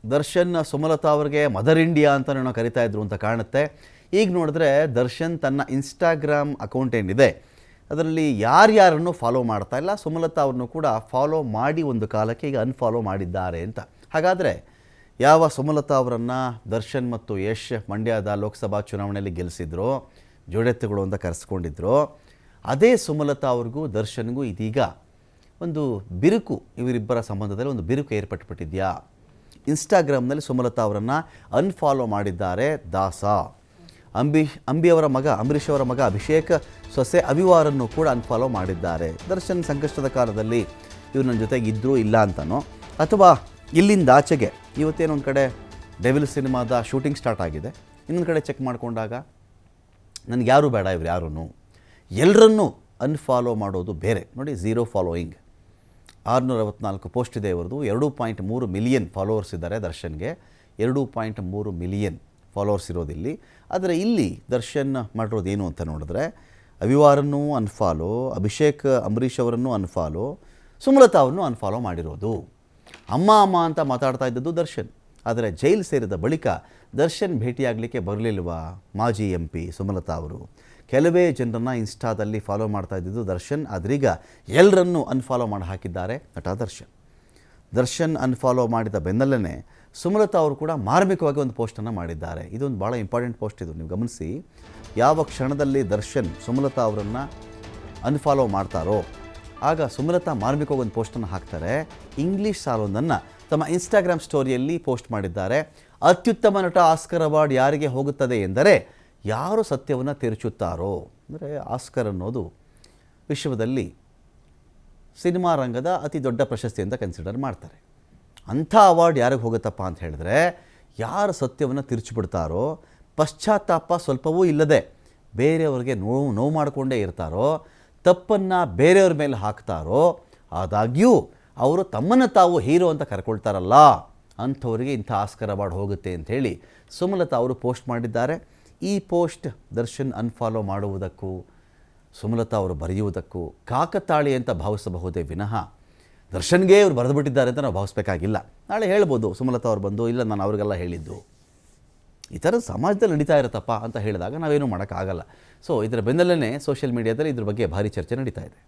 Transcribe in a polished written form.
ದರ್ಶನ್ ಸುಮಲತಾ ಅವ್ರಿಗೆ mother India ಅಂತ ನಾವು ಕರಿತಾ ಇದ್ರು ಅಂತ ಕಾಣುತ್ತೆ. ಈಗ ನೋಡಿದ್ರೆ ದರ್ಶನ್ ತನ್ನ ಇನ್ಸ್ಟಾಗ್ರಾಮ್ ಅಕೌಂಟ್ ಏನಿದೆ ಅದರಲ್ಲಿ ಯಾರ್ಯಾರನ್ನು ಫಾಲೋ ಮಾಡ್ತಾ ಇಲ್ಲ, ಸುಮಲತಾ ಅವ್ರನ್ನು ಕೂಡ ಫಾಲೋ ಮಾಡಿ ಒಂದು ಕಾಲಕ್ಕೆ ಈಗ ಅನ್ಫಾಲೋ ಮಾಡಿದ್ದಾರೆ ಅಂತ. ಹಾಗಾದರೆ ಯಾವ ಸುಮಲತಾ ಅವರನ್ನು ದರ್ಶನ್ ಮತ್ತು ಯಶ್ ಮಂಡ್ಯದ ಲೋಕಸಭಾ ಚುನಾವಣೆಯಲ್ಲಿ ಗೆಲ್ಲಿಸಿದ್ರು, ಜೋಡೆತ್ತುಗಳು ಅಂತ ಕರೆಸ್ಕೊಂಡಿದ್ರು, ಅದೇ ಸುಮಲತಾ ಅವ್ರಿಗೂ ದರ್ಶನ್ಗೂ ಇದೀಗ ಒಂದು ಬಿರುಕು, ಇವರಿಬ್ಬರ ಸಂಬಂಧದಲ್ಲಿ ಒಂದು ಬಿರುಕು ಏರ್ಪಟ್ಟುಬಿಟ್ಟಿದೆಯಾ? ಇನ್ಸ್ಟಾಗ್ರಾಮ್ನಲ್ಲಿ ಸುಮಲತಾ ಅವರನ್ನು ಅನ್ಫಾಲೋ ಮಾಡಿದ್ದಾರೆ ದಾಸ. ಅಂಬರೀಷ್ ಅವರ ಮಗ ಅಭಿಷೇಕ್ ಸೊಸೆ ಅವಿವಾರನ್ನು ಕೂಡ ಅನ್ಫಾಲೋ ಮಾಡಿದ್ದಾರೆ. ದರ್ಶನ್ ಸಂಕಷ್ಟದ ಕಾಲದಲ್ಲಿ ಇವ್ರು ನನ್ನ ಜೊತೆಗೆ ಇದ್ದರೂ ಇಲ್ಲ ಅಂತನೋ, ಅಥವಾ ಇಲ್ಲಿಂದ ಆಚೆಗೆ ಇವತ್ತೇನೋ ಒಂದು ಕಡೆ ಡೆವಿಲ್ ಸಿನಿಮಾದ ಶೂಟಿಂಗ್ ಸ್ಟಾರ್ಟ್ ಆಗಿದೆ, ಇನ್ನೊಂದು ಕಡೆ ಚೆಕ್ ಮಾಡಿಕೊಂಡಾಗ ನನಗೆ ಯಾರೂ ಬೇಡ, ಇವ್ರು ಯಾರೂ ಎಲ್ಲರನ್ನೂ ಅನ್ಫಾಲೋ ಮಾಡೋದು ಬೇರೆ. ನೋಡಿ, 0 ಫಾಲೋಯಿಂಗ್, 664 ಪೋಸ್ಟ್ ಇದೆ ಇವ್ರದ್ದು. 2.3 ಮಿಲಿಯನ್ ಫಾಲೋವರ್ಸ್ ಇದ್ದಾರೆ ದರ್ಶನ್ಗೆ, 2.3 ಮಿಲಿಯನ್ ಫಾಲೋವರ್ಸ್ ಇರೋದಿಲ್ಲಿ. ಆದರೆ ಇಲ್ಲಿ ದರ್ಶನ್ ಮಾಡಿರೋದು ಏನು ಅಂತ ನೋಡಿದ್ರೆ, ಅವಿವಾರನ್ನು ಅನ್ಫಾಲೋ, ಅಂಬರೀಷ್ ಅವರನ್ನು ಅನ್ಫಾಲೋ, ಸುಮಲತಾ ಅವ್ರನ್ನೂ ಅನ್ಫಾಲೋ ಮಾಡಿರೋದು. ಅಮ್ಮ ಅಂತ ಮಾತಾಡ್ತಾ ಇದ್ದದ್ದು ದರ್ಶನ್. ಆದರೆ ಜೈಲು ಸೇರಿದ ಬಳಿಕ ದರ್ಶನ್ ಭೇಟಿಯಾಗಲಿಕ್ಕೆ ಬರಲಿಲ್ವಾ ಮಾಜಿ MP ಸುಮಲತಾ ಅವರು? ಕೆಲವೇ ಜನರನ್ನು ಇನ್ಸ್ಟಾದಲ್ಲಿ ಫಾಲೋ ಮಾಡ್ತಾ ಇದ್ದಿದ್ದು ದರ್ಶನ್. ಆದ್ರೀಗ ಎಲ್ಲರನ್ನೂ ಅನ್ಫಾಲೋ ಮಾಡಿ ಹಾಕಿದ್ದಾರೆ ನಟ ದರ್ಶನ್ ಅನ್ಫಾಲೋ ಮಾಡಿದ ಬೆನ್ನಲ್ಲೇ ಸುಮಲತಾ ಅವರು ಕೂಡ ಮಾರ್ಮಿಕವಾಗಿ ಒಂದು ಪೋಸ್ಟನ್ನು ಮಾಡಿದ್ದಾರೆ. ಇದೊಂದು ಭಾಳ ಇಂಪಾರ್ಟೆಂಟ್ ಪೋಸ್ಟ್. ಇದು ನೀವು ಗಮನಿಸಿ, ಯಾವ ಕ್ಷಣದಲ್ಲಿ ದರ್ಶನ್ ಸುಮಲತಾ ಅವರನ್ನು ಅನ್ಫಾಲೋ ಮಾಡ್ತಾರೋ ಆಗ ಸುಮಲತಾ ಮಾರ್ಮಿಕವಾಗಿ ಒಂದು ಪೋಸ್ಟನ್ನು ಹಾಕ್ತಾರೆ. ಇಂಗ್ಲೀಷ್ ಸಾಲೊಂದನ್ನು ತಮ್ಮ ಇನ್ಸ್ಟಾಗ್ರಾಮ್ ಸ್ಟೋರಿಯಲ್ಲಿ ಪೋಸ್ಟ್ ಮಾಡಿದ್ದಾರೆ. ಅತ್ಯುತ್ತಮ ನಟ ಆಸ್ಕರ್ ಅವಾರ್ಡ್ ಯಾರಿಗೆ ಹೋಗುತ್ತದೆ ಎಂದರೆ ಯಾರು ಸತ್ಯವನ್ನು ತಿರುಚುತ್ತಾರೋ. ಅಂದರೆ ಆಸ್ಕರ್ ಅನ್ನೋದು ವಿಶ್ವದಲ್ಲಿ ಸಿನಿಮಾ ರಂಗದ ಅತಿ ದೊಡ್ಡ ಪ್ರಶಸ್ತಿ ಅಂತ ಕನ್ಸಿಡರ್ ಮಾಡ್ತಾರೆ. ಅಂಥ ಅವಾರ್ಡ್ ಯಾರಿಗೆ ಹೋಗುತ್ತಪ್ಪ ಅಂತ ಹೇಳಿದ್ರೆ, ಯಾರು ಸತ್ಯವನ್ನು ತಿರುಚಿಬಿಡ್ತಾರೋ, ಪಶ್ಚಾತ್ತಾಪ ಸ್ವಲ್ಪವೂ ಇಲ್ಲದೆ ಬೇರೆಯವ್ರಿಗೆ ನೋವು ಮಾಡಿಕೊಂಡೇ ಇರ್ತಾರೋ, ತಪ್ಪನ್ನು ಬೇರೆಯವ್ರ ಮೇಲೆ ಹಾಕ್ತಾರೋ, ಆದಾಗ್ಯೂ ಅವರು ತಮ್ಮನ್ನು ತಾವು ಹೀರೋ ಅಂತ ಕರ್ಕೊಳ್ತಾರಲ್ಲ, ಅಂಥವರಿಗೆ ಇಂಥ ಆಸ್ಕರ್ ಅವಾರ್ಡ್ ಹೋಗುತ್ತೆ ಅಂಥೇಳಿ ಸುಮಲತಾ ಅವರು ಪೋಸ್ಟ್ ಮಾಡಿದ್ದಾರೆ. ಈ ಪೋಸ್ಟ್ ದರ್ಶನ್ ಅನ್ಫಾಲೋ ಮಾಡುವುದಕ್ಕೂ ಸುಮಲತಾ ಅವರು ಬರೆಯುವುದಕ್ಕೂ ಕಾಕತಾಳಿ ಅಂತ ಭಾವಿಸಬಹುದೇ ವಿನಃ ದರ್ಶನ್ಗೆ ಇವರು ಬರೆದುಬಿಟ್ಟಿದ್ದಾರೆ ಅಂತ ನಾವು ಭಾವಿಸ್ಬೇಕಾಗಿಲ್ಲ. ನಾಳೆ ಹೇಳ್ಬೋದು ಸುಮಲತಾ ಅವ್ರು ಬಂದು, ಇಲ್ಲ ನಾನು ಅವ್ರಿಗೆಲ್ಲ ಹೇಳಿದ್ದು, ಈ ಥರ ಸಮಾಜದಲ್ಲಿ ನಡೀತಾ ಇರುತ್ತಪ್ಪ ಅಂತ ಹೇಳಿದಾಗ ನಾವೇನು ಮಾಡೋಕ್ಕಾಗಲ್ಲ. ಸೊ ಇದರ ಬೆನ್ನಲ್ಲೇ ಸೋಷಿಯಲ್ ಮೀಡಿಯಾದಲ್ಲಿ ಇದ್ರ ಬಗ್ಗೆ ಭಾರಿ ಚರ್ಚೆ ನಡೀತಾ ಇದೆ.